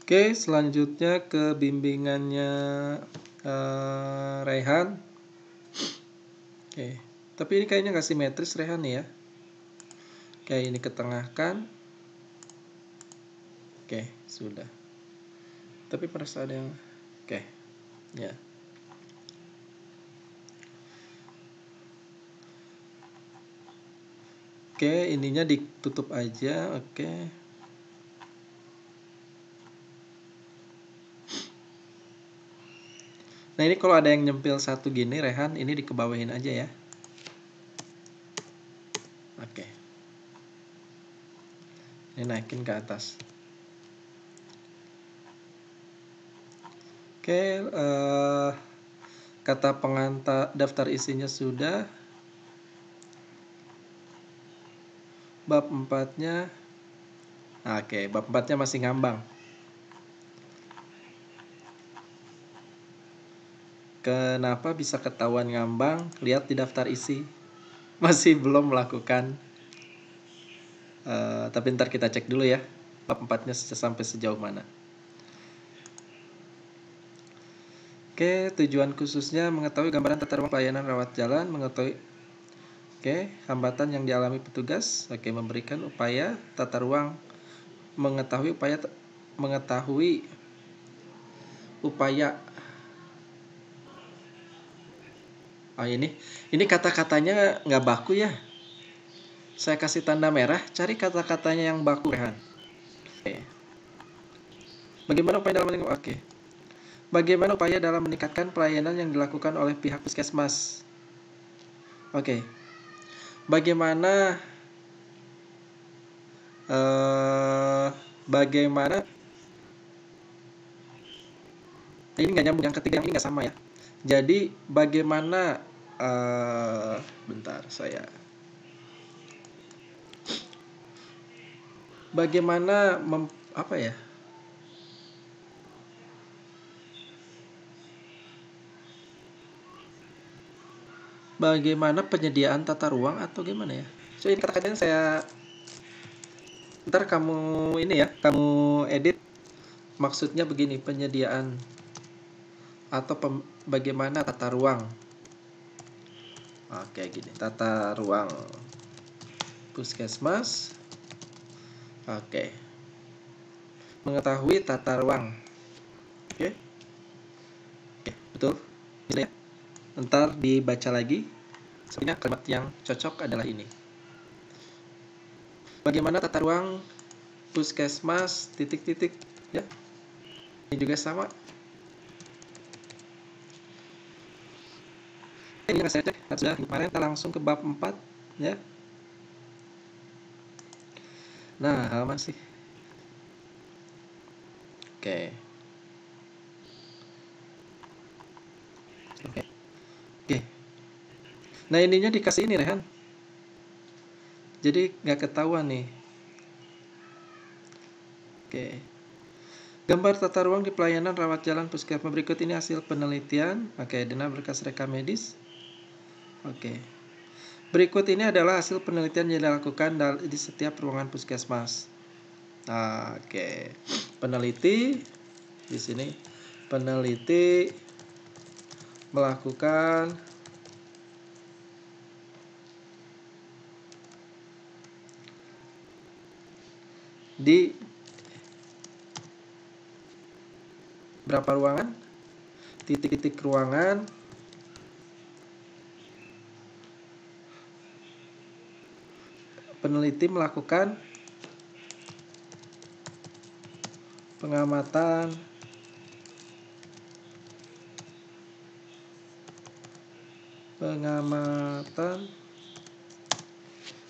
Oke, selanjutnya ke bimbingannya Rehan. Oke, tapi ini kayaknya nggak simetris Rehan ya. Oke, ini ketengahkan. Oke, sudah. Tapi merasa ada yang oke, ya. Oke, ininya ditutup aja. Oke. Nah, ini kalau ada yang nyempil satu gini, Rehan, ini dikebawahin aja ya. Oke. Ini naikin ke atas. Oke, kata pengantar daftar isinya sudah. Bab 4-nya. Oke, bab 4-nya masih ngambang. Kenapa bisa ketahuan ngambang? Lihat di daftar isi. Masih belum melakukan. Tapi ntar kita cek dulu ya. Bab 4-nya sampai sejauh mana. Oke, tujuan khususnya mengetahui gambaran tata ruang pelayanan rawat jalan, mengetahui hambatan yang dialami petugas. Oke, memberikan upaya tata ruang, mengetahui upaya. Oh, ini kata-katanya nggak baku ya. Saya kasih tanda merah, cari kata-katanya yang baku, Rehan. Oke. Bagaimana upaya dalam meningkatkan pelayanan yang dilakukan oleh pihak puskesmas? Oke. Bagaimana ini nggak nyambung, yang ketiga yang ini nggak sama ya. Jadi bagaimana bentar saya. Bagaimana bagaimana penyediaan tata ruang atau gimana ya? So ini kata-katanya saya ntar kamu edit. Maksudnya begini, penyediaan atau bagaimana tata ruang. Oke, gini, tata ruang puskesmas. Oke. Mengetahui tata ruang. Oke. Oke, betul. Bisa ya? Ntar dibaca lagi. Sebenarnya kalimat yang cocok adalah ini. Bagaimana tata ruang puskesmas ... ya. Ini juga sama. Ini nggak saya cek, sudah kemarin kita langsung ke bab 4 ya. Nah, masih. Oke. Nah, ininya dikasih ini, Rehan. Jadi nggak ketahuan nih. Oke. Gambar tata ruang di pelayanan rawat jalan puskesmas berikut ini hasil penelitian. Oke, dengan berkas rekam medis. Oke. Berikut ini adalah hasil penelitian yang dilakukan di setiap ruangan puskesmas. Oke. Peneliti di sini. Peneliti melakukan di berapa ruangan? Titik-titik ruangan. Peneliti melakukan pengamatan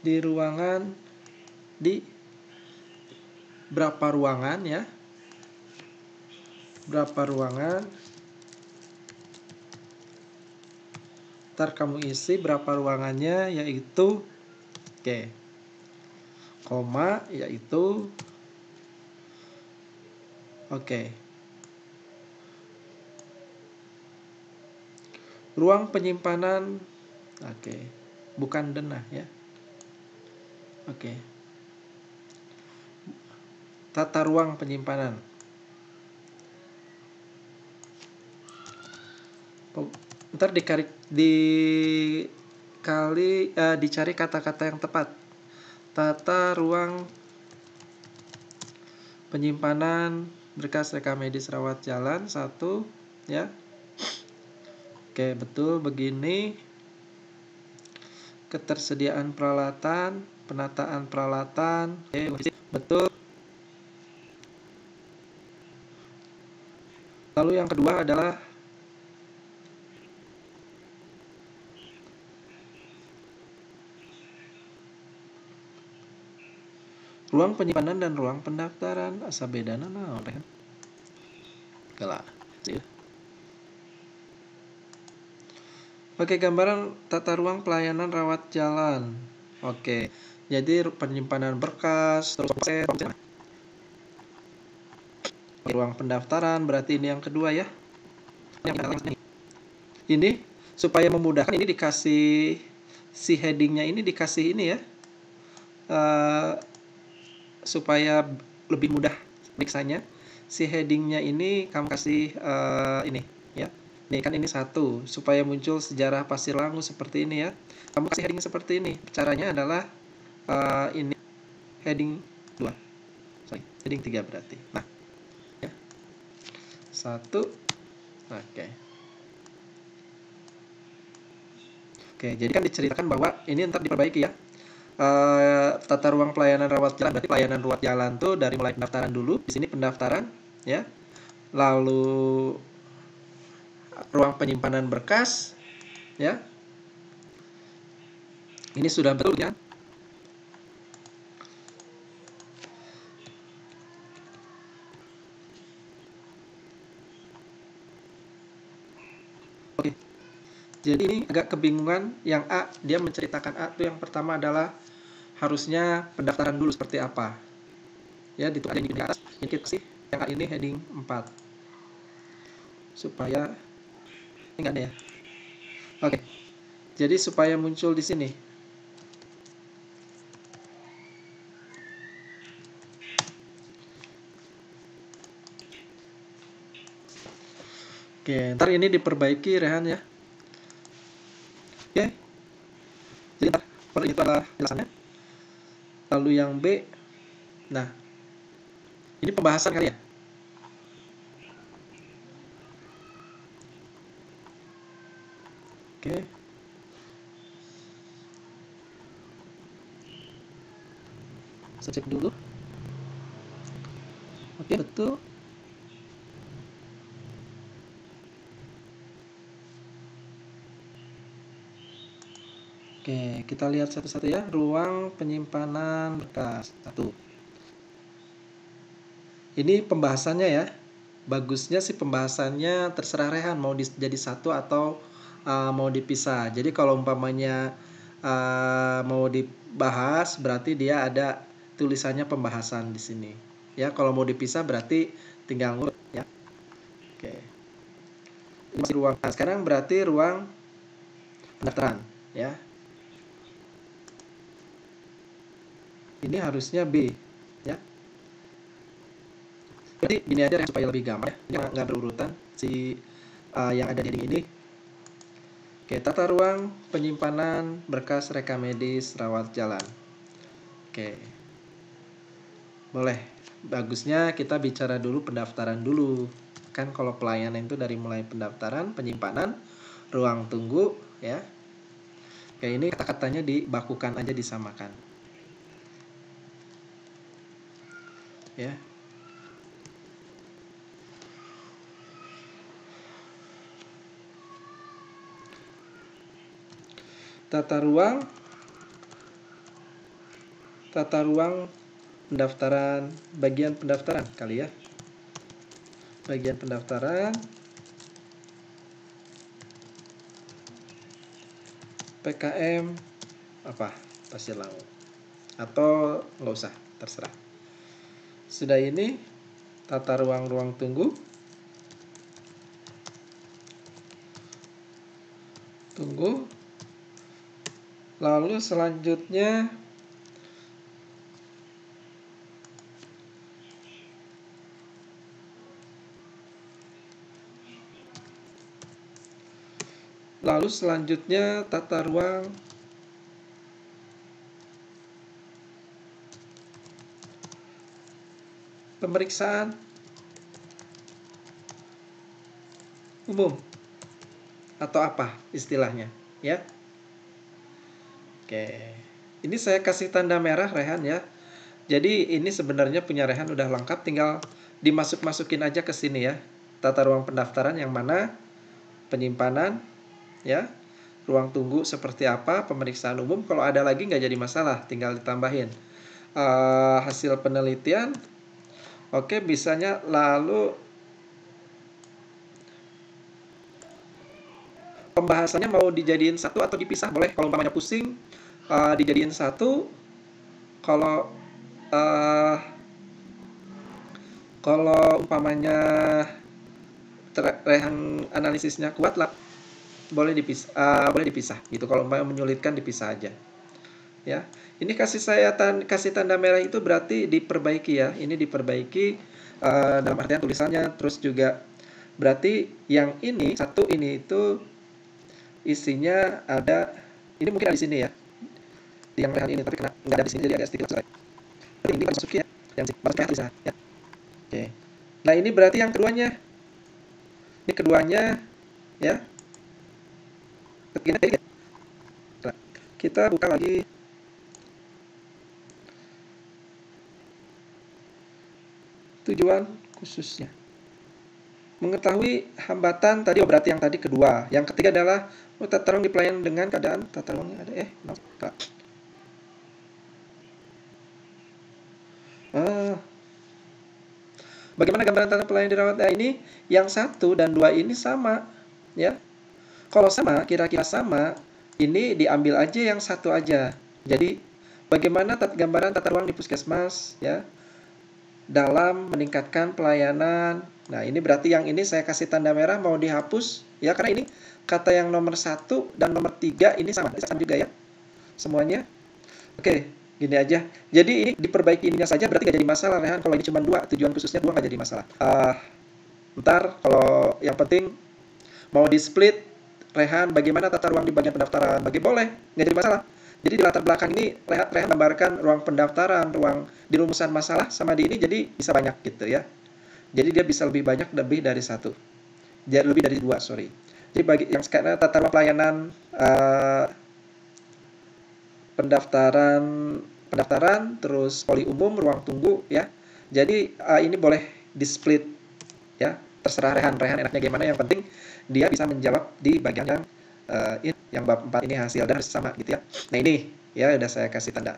di ruangan, di berapa ruangan ya? Berapa ruangan? Ntar kamu isi berapa ruangannya, yaitu koma, yaitu ruang penyimpanan. Bukan denah ya. Tata ruang penyimpanan. Ntar dicari kata-kata yang tepat. Tata ruang penyimpanan berkas rekam medis rawat jalan 1, ya. Oke, betul begini. Ketersediaan peralatan, penataan peralatan. Oke, betul. Lalu yang kedua adalah ruang penyimpanan dan ruang pendaftaran. Asa bedana naon kan? Kalah. Oke, gambaran tata ruang pelayanan rawat jalan. Oke, jadi penyimpanan berkas, terus ruang pendaftaran, berarti ini yang kedua ya. Ini supaya memudahkan, ini dikasih si headingnya ini dikasih ini ya, supaya lebih mudah periksanya. Si headingnya ini kamu kasih ini ya. Ini kan ini 1, supaya muncul sejarah Pasir Langu seperti ini ya. Kamu kasih heading seperti ini. Caranya adalah ini heading 2. Heading 3 berarti. Nah, ya. 1. Oke. Oke, jadi kan diceritakan bahwa ini ntar diperbaiki ya. Tata ruang pelayanan rawat jalan, berarti pelayanan rawat jalan tuh dari mulai pendaftaran dulu. Di sini pendaftaran ya. Lalu ruang penyimpanan berkas ya. Ini sudah betul ya. Oke. Jadi ini agak kebingungan. Yang A, dia menceritakan A itu yang pertama adalah harusnya pendaftaran dulu seperti apa. Ya, ditulis di atas. Ini kita sih yang A ini heading 4. Supaya ini enggak ada ya. Oke. Jadi supaya muncul di sini. Oke, ntar ini diperbaiki Rehan ya. Oke. Jadi itu adalah jelasannya. Lalu yang B. Nah, ini pembahasan kali ya. Oke. Saya cek dulu. Oke, betul. Oke, kita lihat satu-satu ya. Ruang penyimpanan berkas 1. Ini pembahasannya ya. Bagusnya sih pembahasannya terserah Rehan mau jadi 1 atau mau dipisah. Jadi kalau umpamanya mau dibahas berarti dia ada tulisannya pembahasan di sini. Ya, kalau mau dipisah berarti tinggal ngurut ya. Oke. Ini masih ruang. Nah, sekarang berarti ruang pendaftaran ya. Ini harusnya B ya. Jadi gini aja supaya lebih gampang ya. Ini nggak berurutan si yang ada di ini. Oke, tata ruang penyimpanan berkas rekam medis rawat jalan. Oke. Boleh. Bagusnya kita bicara dulu pendaftaran dulu. Kan kalau pelayanan itu dari mulai pendaftaran, penyimpanan, ruang tunggu ya. Oke, ini kata-katanya dibakukan aja, disamakan. Ya. Tata ruang pendaftaran, bagian pendaftaran kali ya. Bagian pendaftaran PKM apa? Pasir Langu. Atau nggak usah, terserah. Sudah ini tata ruang tunggu. Tunggu. Lalu selanjutnya Lalu selanjutnya tata ruang pemeriksaan umum atau apa istilahnya, ya. Oke. Ini saya kasih tanda merah Rehan ya. Jadi ini sebenarnya punya Rehan udah lengkap, tinggal dimasuk-masukin aja ke sini ya. Tata ruang pendaftaran yang mana, penyimpanan, ya, ruang tunggu seperti apa, pemeriksaan umum. Kalau ada lagi nggak jadi masalah, tinggal ditambahin. Hasil penelitian, oke, bisanya lalu pembahasannya mau dijadiin satu atau dipisah boleh. Kalau umpamanya pusing, dijadiin satu. Kalau umpamanya Rehan analisisnya kuat lah, boleh dipisah gitu. Kalau umpamanya menyulitkan, dipisah aja ya. Ini kasih tanda merah itu berarti diperbaiki ya. Ini diperbaiki dalam artian tulisannya. Terus juga berarti yang ini satu ini itu isinya ada, ini mungkin ada di sini ya, yang Rehan ini, tapi kena nggak ada di sini jadi agak sedikit susah. Berarti ini masukin ya, yang masuknya bisa ya. Oke. Nah ini berarti yang keduanya. Ini keduanya ya. Kita buka lagi. Tujuan khususnya. Mengetahui hambatan tadi, berarti yang tadi kedua. Yang ketiga adalah tata ruang di pelayanan dengan keadaan tata ruangnya ada bagaimana gambaran tata pelayanan dirawat? Nah, ini yang 1 dan 2 ini sama ya. Kalau sama, kira-kira sama, ini diambil aja yang 1 aja. Jadi bagaimana gambaran tata ruang di puskesmas ya dalam meningkatkan pelayanan. Nah, ini berarti yang ini saya kasih tanda merah mau dihapus ya, karena ini kata yang nomor 1 dan nomor 3 ini sama juga ya. Semuanya. Oke, gini aja. Jadi ini diperbaiki ininya saja berarti nggak jadi masalah Rehan. Kalau ini cuma 2, tujuan khususnya 2 nggak jadi masalah. Ntar kalau yang penting mau di split Rehan bagaimana tata ruang di bagian pendaftaran, boleh, nggak jadi masalah. Jadi di latar belakang ini Rehan gambarkan ruang pendaftaran, ruang di rumusan masalah sama di ini, jadi bisa banyak gitu ya. Jadi dia bisa lebih banyak, lebih dari 1. Jadi lebih dari 2, sorry. Jadi bagi yang sekarang tata ruang pelayanan pendaftaran, terus poli umum, ruang tunggu ya. Jadi ini boleh di split ya. Terserah Rehan enaknya gimana, yang penting dia bisa menjawab di bagian yang bab 4 ini hasil dan harus sama gitu ya. Nah ini ya udah saya kasih tanda.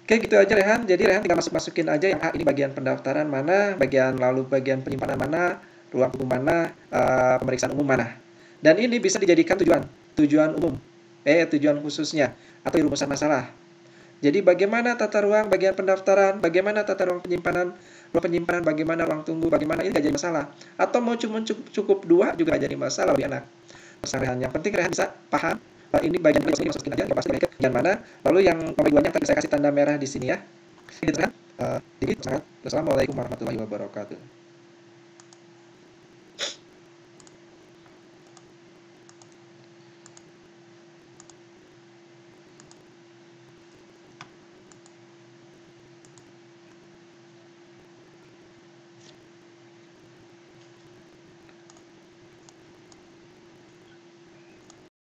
Oke gitu aja Rehan. Jadi Rehan tinggal masukin aja yang A ini bagian pendaftaran mana, lalu bagian penyimpanan mana, ruang tunggu mana, pemeriksaan umum mana. Dan ini bisa dijadikan tujuan umum, tujuan khususnya atau rumusan masalah. Jadi bagaimana tata ruang bagian pendaftaran, bagaimana tata ruang penyimpanan, bagaimana ruang tunggu, bagaimana, ini nggak jadi masalah. Atau mau cukup 2 juga nggak jadi masalah lebih enak. Rehan. Yang penting Rehan bisa paham. Ini bagian ini masukin aja, nggak pasti bagian mana. Lalu yang nomor 2-nya tadi saya kasih tanda merah di sini ya. Gitu kan? Assalamualaikum warahmatullahi wabarakatuh.